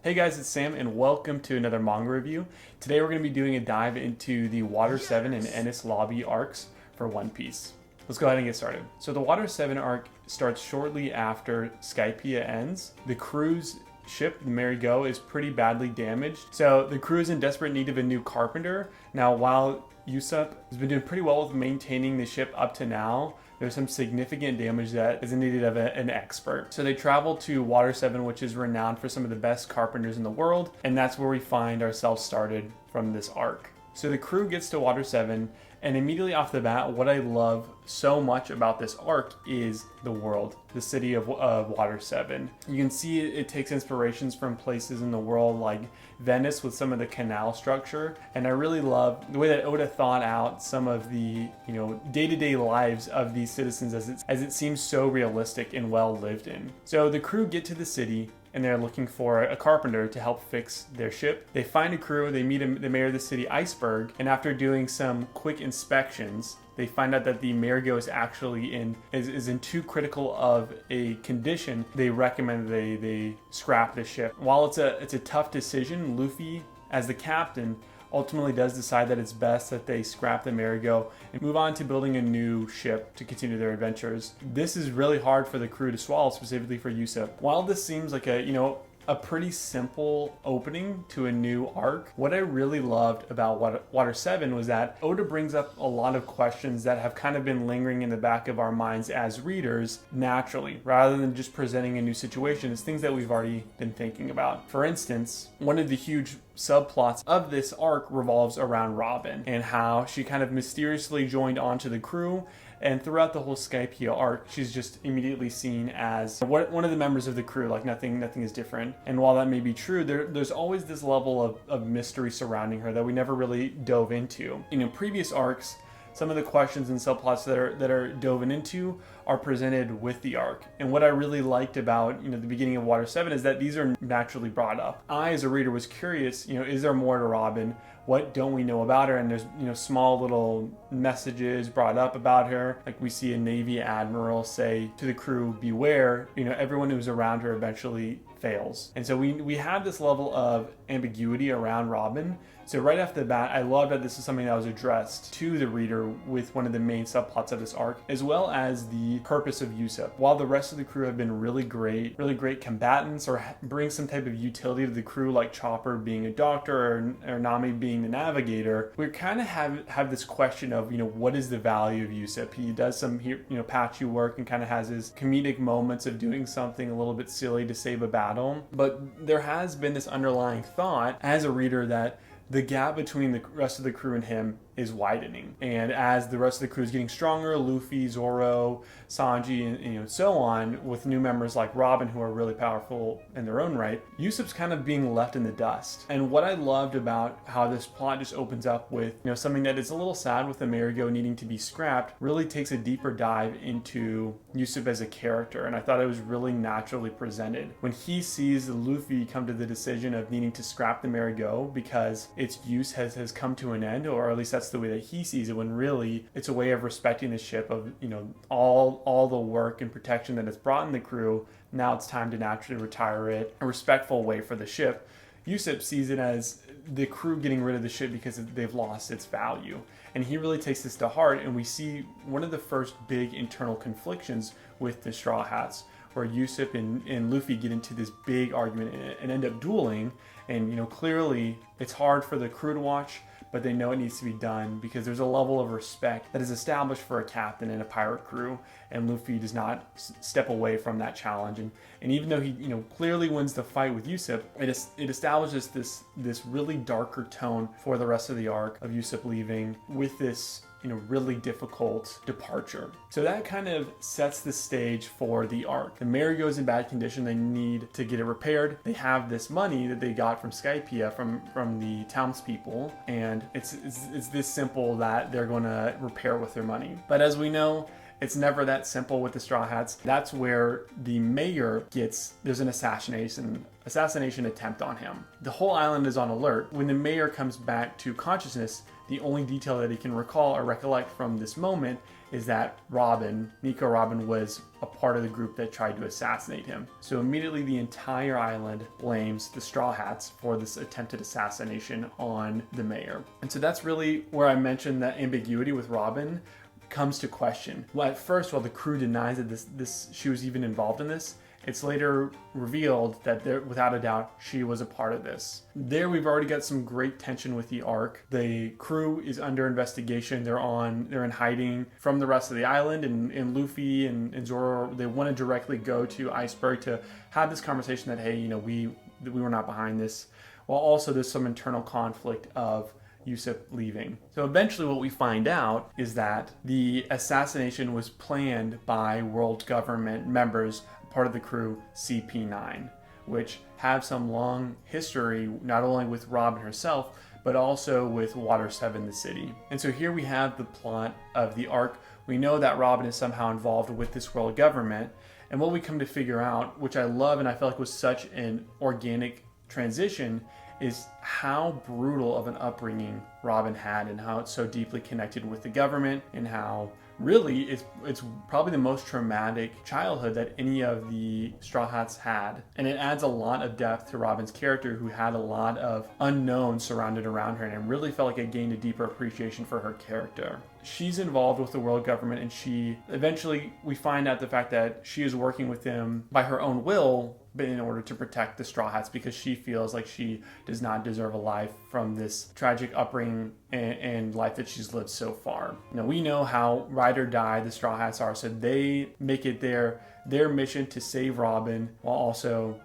Hey guys, it's Sam and welcome to another manga review. Today we're going to be doing a dive into the Water 7 and Enies Lobby arcs for One Piece. Let's go ahead and get started. So the Water 7 arc starts shortly after Skypiea ends. The crew's ship, the Merry Go, is pretty badly damaged. So the crew is in desperate need of a new carpenter. Now while Usopp has been doing pretty well with maintaining the ship up to now, there's some significant damage that is needed of an expert. So they travel to Water 7, which is renowned for some of the best carpenters in the world, and that's where we find ourselves started from this arc. So the crew gets to Water 7, and immediately off the bat, what I love so much about this arc is the world, the city of Water 7. You can see it takes inspirations from places in the world like Venice with some of the canal structure, and I really love the way that Oda thought out some of the day-to-day lives of these citizens as it seems so realistic and well lived in. So the crew get to the city, and they're looking for a carpenter to help fix their ship. They find a crew, they meet the mayor of the city, Iceberg, and after doing some quick inspections, they find out that the Merry-Go is actually is in too critical of a condition. They recommend they scrap the ship. While it's a tough decision, Luffy, as the captain, ultimately does decide that it's best that they scrap the Merry-Go and move on to building a new ship to continue their adventures. This is really hard for the crew to swallow, specifically for Usopp. While this seems like a pretty simple opening to a new arc, what I really loved about Water 7 was that Oda brings up a lot of questions that have kind of been lingering in the back of our minds as readers naturally, rather than just presenting a new situation. It's things that we've already been thinking about. For instance, one of the huge subplots of this arc revolves around Robin and how she kind of mysteriously joined onto the crew, and throughout the whole Skypiea arc, she's just immediately seen as one of the members of the crew, like nothing is different. And while that may be true, there's always this level of mystery surrounding her that we never really dove into. In previous arcs, some of the questions and subplots that are dove into are presented with the arc. And what I really liked about the beginning of Water 7 is that these are naturally brought up. I, as a reader, was curious, is there more to Robin? What don't we know about her? And there's small little messages brought up about her. Like we see a Navy admiral say to the crew, beware, everyone who's around her eventually fails. And so we have this level of ambiguity around Robin. So right off the bat, I love that this is something that was addressed to the reader with one of the main subplots of this arc, as well as the purpose of Usopp. While the rest of the crew have been really great combatants or bring some type of utility to the crew, like Chopper being a doctor or Nami being the navigator, we kind of have this question of, what is the value of Usopp? He does some, patchy work and kind of has his comedic moments of doing something a little bit silly to save a battle. But there has been this underlying thought as a reader that the gap between the rest of the crew and him is widening. And as the rest of the crew is getting stronger, Luffy, Zoro, Sanji, and so on, with new members like Robin who are really powerful in their own right, Usopp's kind of being left in the dust. And what I loved about how this plot just opens up with something that is a little sad with the Merry-Go needing to be scrapped, really takes a deeper dive into Usopp as a character. And I thought it was really naturally presented. When he sees Luffy come to the decision of needing to scrap the Merry-Go because its use has come to an end, or at least that's the way that he sees it, when really it's a way of respecting the ship, of all the work and protection that it's brought in the crew. Now it's time to naturally retire it, a respectful way for the ship. Usopp sees it as the crew getting rid of the ship because they've lost its value, and he really takes this to heart. And we see one of the first big internal conflictions with the Straw Hats, where Usopp and Luffy get into this big argument and end up dueling. And clearly it's hard for the crew to watch, but they know it needs to be done because there's a level of respect that is established for a captain in a pirate crew, and Luffy does not step away from that challenge. And even though he clearly wins the fight with Usopp, it establishes this really darker tone for the rest of the arc of Usopp leaving with this really difficult departure. So that kind of sets the stage for the arc. The Merry-Go is in bad condition. They need to get it repaired. They have this money that they got from Skypiea from the townspeople, and it's this simple that they're going to repair with their money. But as we know, it's never that simple with the Straw Hats. That's where the mayor there's an assassination attempt on him. The whole island is on alert. When the mayor comes back to consciousness, the only detail that he can recall or recollect from this moment is that Nico Robin, was a part of the group that tried to assassinate him. So immediately the entire island blames the Straw Hats for this attempted assassination on the mayor. And so that's really where I mentioned that ambiguity with Robin comes to question. Well, at first, while the crew denies that she was even involved in this, it's later revealed that without a doubt, she was a part of this. There, we've already got some great tension with the arc. The crew is under investigation. They're in hiding from the rest of the island, and Luffy and Zoro, they want to directly go to Iceberg to have this conversation that, hey, we were not behind this. While also there's some internal conflict of Usopp leaving. So eventually what we find out is that the assassination was planned by world government members, part of the crew, CP9, which have some long history, not only with Robin herself, but also with Water 7, the city. And so here we have the plot of the arc. We know that Robin is somehow involved with this world government, and what we come to figure out, which I love and I feel like was such an organic transition, is how brutal of an upbringing Robin had and how it's so deeply connected with the government, and how really it's probably the most traumatic childhood that any of the Straw Hats had. And it adds a lot of depth to Robin's character, who had a lot of unknowns surrounded around her, and I really felt like I gained a deeper appreciation for her character. She's involved with the world government, and she eventually, we find out the fact that she is working with them by her own will, but in order to protect the Straw Hats, because she feels like she does not deserve a life from this tragic upbringing and life that she's lived so far. Now, we know how ride or die the Straw Hats are, so they make it their mission to save Robin, while also,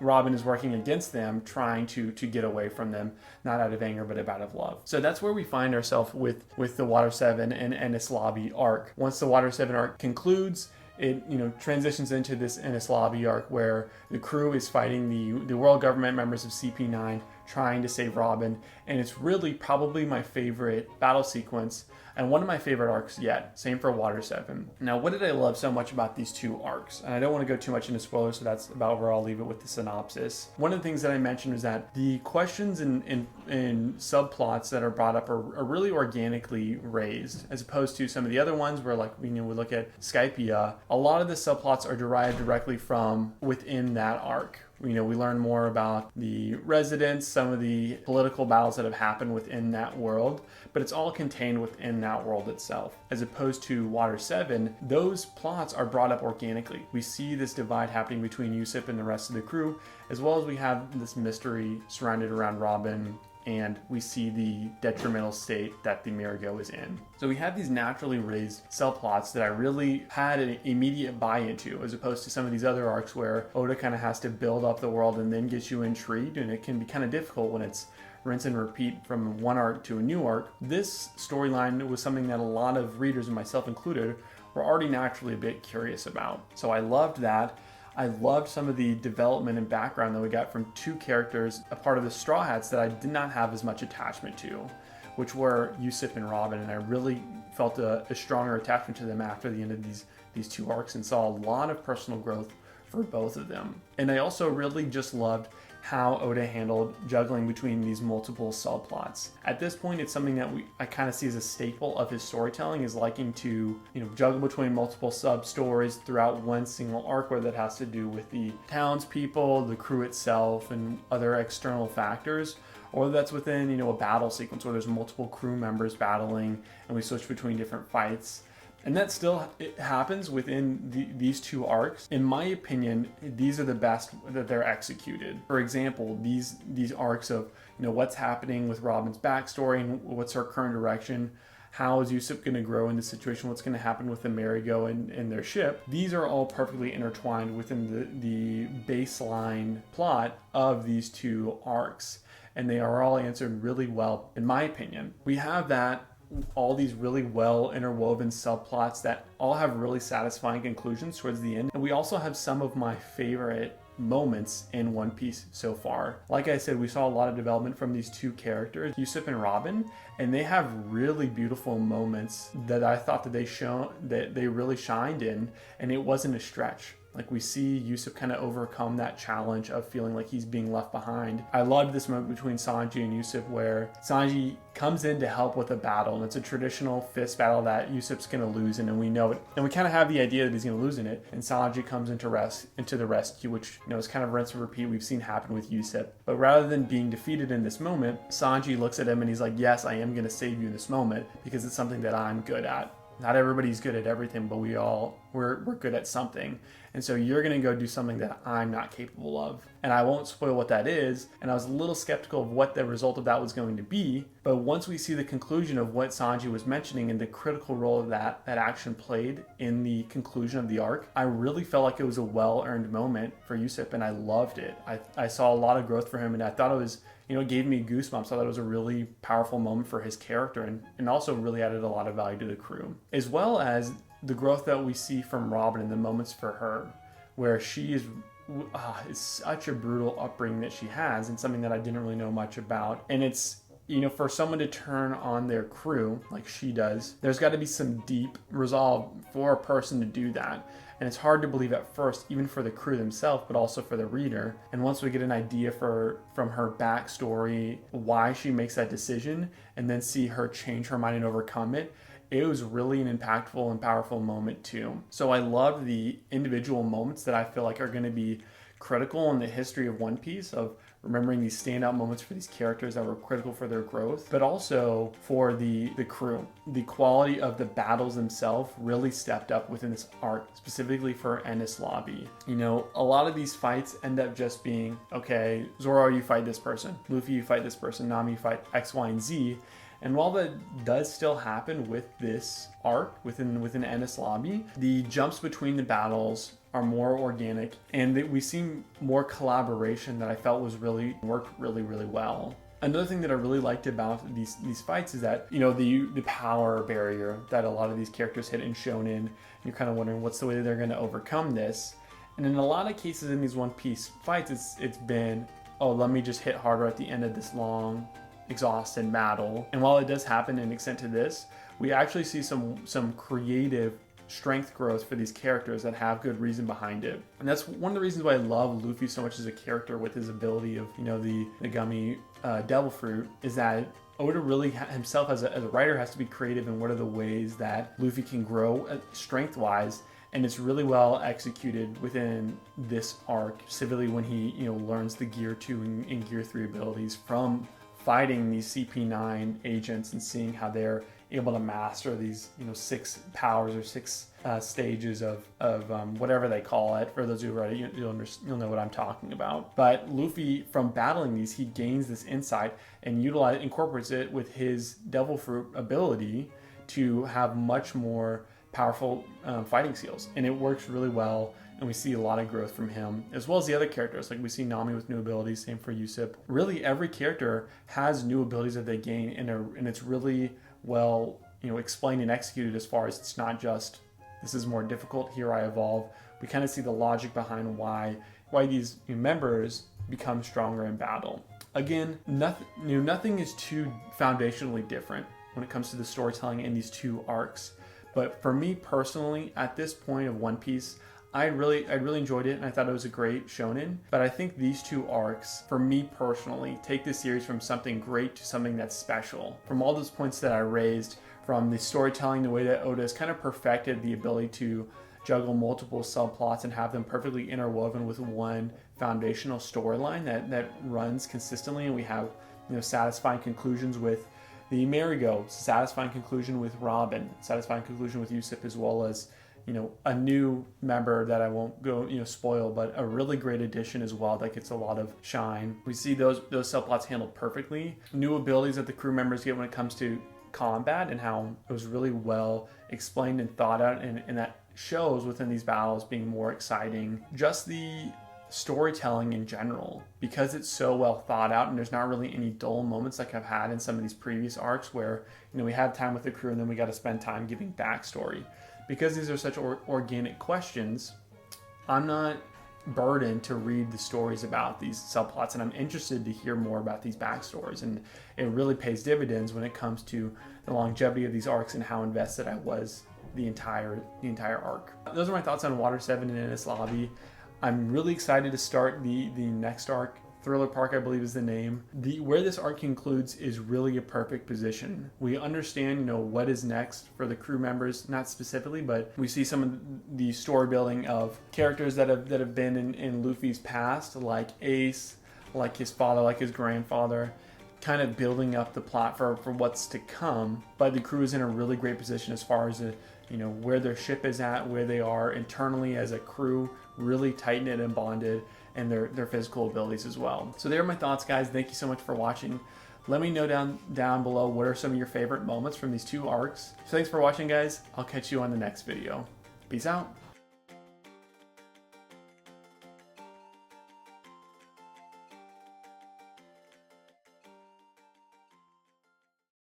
Robin is working against them, trying to get away from them, not out of anger, but out of love. So that's where we find ourselves with the Water 7 and Enies Lobby arc. Once the Water 7 arc concludes, it transitions into this Enies Lobby arc where the crew is fighting the world government members of CP9, trying to save Robin, and it's really probably my favorite battle sequence and one of my favorite arcs yet. Same for Water 7. Now, what did I love so much about these two arcs? And I don't want to go too much into spoilers, so that's about where I'll leave it with the synopsis. One of the things that I mentioned is that the questions and subplots that are brought up are really organically raised, as opposed to some of the other ones where, like, we look at Skypia. A lot of the subplots are derived directly from within that arc. We learn more about the residents, some of the political battles that have happened within that world, but it's all contained within that world itself. As opposed to Water 7, those plots are brought up organically. We see this divide happening between Usopp and the rest of the crew, as well as we have this mystery surrounded around Robin, and we see the detrimental state that the Mirago is in. So we have these naturally raised subplots that I really had an immediate buy into, as opposed to some of these other arcs where Oda kind of has to build up the world and then gets you intrigued, and it can be kind of difficult when it's rinse and repeat from one arc to a new arc. This storyline was something that a lot of readers, and myself included, were already naturally a bit curious about. So I loved that. I loved some of the development and background that we got from two characters, a part of the Straw Hats that I did not have as much attachment to, which were Usopp and Robin, and I really felt a stronger attachment to them after the end of these two arcs, and saw a lot of personal growth for both of them. And I also really just loved how Oda handled juggling between these multiple subplots. At this point, it's something that I kind of see as a staple of his storytelling, is liking to juggle between multiple sub stories throughout one single arc, whether that has to do with the townspeople, the crew itself, and other external factors, or that's within a battle sequence where there's multiple crew members battling and we switch between different fights. And that still happens within these two arcs. In my opinion, these are the best that they're executed. For example, these arcs of what's happening with Robin's backstory and what's her current direction, how is Usopp going to grow in this situation, what's going to happen with the Merigo and their ship. These are all perfectly intertwined within the baseline plot of these two arcs, and they are all answered really well, in my opinion. We have all these really well interwoven subplots that all have really satisfying conclusions towards the end. And we also have some of my favorite moments in One Piece so far. Like I said, we saw a lot of development from these two characters, Usopp and Robin, and they have really beautiful moments that I thought that they really shined in, and it wasn't a stretch. Like we see Yusuf kind of overcome that challenge of feeling like he's being left behind. I loved this moment between Sanji and Yusuf where Sanji comes in to help with a battle, and it's a traditional fist battle that Yusuf's going to lose in, and we know it. And we kind of have the idea that he's going to lose in it, and Sanji comes into the rescue, which, you know, is kind of rinse and repeat we've seen happen with Yusuf. But rather than being defeated in this moment, Sanji looks at him and he's like, yes, I am going to save you in this moment because it's something that I'm good at. Not everybody's good at everything, but we're good at something. And so you're going to go do something that I'm not capable of. And I won't spoil what that is. And I was a little skeptical of what the result of that was going to be. But once we see the conclusion of what Sanji was mentioning and the critical role of that action played in the conclusion of the arc, I really felt like it was a well-earned moment for Yusuf, and I loved it. I saw a lot of growth for him, and I thought it was, you know, it gave me goosebumps. I thought it was a really powerful moment for his character, and also really added a lot of value to the crew. As well as the growth that we see from Robin in the moments for her, where she is it's such a brutal upbringing that she has, and something that I didn't really know much about. And it's, you know, for someone to turn on their crew like she does, there's got to be some deep resolve for a person to do that. And it's hard to believe at first, even for the crew themselves, but also for the reader. And once we get an idea from her backstory, why she makes that decision, and then see her change her mind and overcome it, it was really an impactful and powerful moment too. So I love the individual moments that I feel like are going to be critical in the history of One Piece, of remembering these standout moments for these characters that were critical for their growth, but also for the crew. The quality of the battles themselves really stepped up within this arc, specifically for Enies Lobby. You know, a lot of these fights end up just being, okay, Zoro, you fight this person, Luffy, you fight this person, Nami, you fight X, Y, and Z. And while that does still happen with this arc within Enies Lobby, the jumps between the battles are more organic, and we see more collaboration that I felt worked really well. Another thing that I really liked about these fights is that, you know, the power barrier that a lot of these characters hit in Shonen. You're kind of wondering what's the way that they're going to overcome this. And in a lot of cases in these One Piece fights, it's been, oh, let me just hit harder at the end of this long, exhausted battle. And while it does happen in extent to this, we actually see some creative strength growth for these characters that have good reason behind it. And that's one of the reasons why I love Luffy so much as a character, with his ability of, you know, the gummy devil fruit, is that Oda really himself as a writer has to be creative in what are the ways that Luffy can grow strength wise. And it's really well executed within this arc, specifically when he, you know, learns the Gear 2 and Gear 3 abilities from fighting these CP9 agents and seeing how they're able to master these, you know, 6 powers or 6 stages of whatever they call it. For those who read it, you'll know what I'm talking about. But Luffy, from battling these, he gains this insight and incorporates it with his Devil Fruit ability to have much more powerful fighting skills, and it works really well. And we see a lot of growth from him, as well as the other characters. Like we see Nami with new abilities, same for Yusuf. Really, every character has new abilities that they gain, and it's really well, you know, explained and executed, as far as it's not just, this is more difficult, here I evolve. We kind of see the logic behind why these members become stronger in battle. Again, nothing is too foundationally different when it comes to the storytelling in these 2 arcs. But for me personally, at this point of One Piece, I really enjoyed it, and I thought it was a great shonen. But I think these 2 arcs, for me personally, take this series from something great to something that's special. From all those points that I raised, from the storytelling, the way that Oda has kind of perfected the ability to juggle multiple subplots and have them perfectly interwoven with one foundational storyline that runs consistently, and we have, you know, satisfying conclusions with the Marigold, satisfying conclusion with Robin, satisfying conclusion with Yusuf, as well as, you know, a new member that I won't go, you know, spoil, but a really great addition as well that gets a lot of shine. We see those subplots handled perfectly. New abilities that the crew members get when it comes to combat, and how it was really well explained and thought out, and that shows within these battles being more exciting. Just the storytelling in general, because it's so well thought out, and there's not really any dull moments like I've had in some of these previous arcs where, you know, we had time with the crew and then we got to spend time giving backstory. Because these are such organic questions, I'm not burdened to read the stories about these subplots, and I'm interested to hear more about these backstories, and it really pays dividends when it comes to the longevity of these arcs and how invested I was the entire arc. Those are my thoughts on Water 7 and Enies Lobby. I'm really excited to start the next arc. Thriller Park, I believe, is the name. Where this arc concludes is really a perfect position. We understand, you know, what is next for the crew members, not specifically, but we see some of the story building of characters that have been in Luffy's past, like Ace, like his father, like his grandfather, kind of building up the plot for what's to come. But the crew is in a really great position as far as you know, where their ship is at, where they are internally as a crew, really tight-knit and bonded, and their physical abilities as well. So there are my thoughts, guys. Thank you so much for watching. Let me know down below what are some of your favorite moments from these two arcs. So thanks for watching, guys. I'll catch you on the next video. Peace out.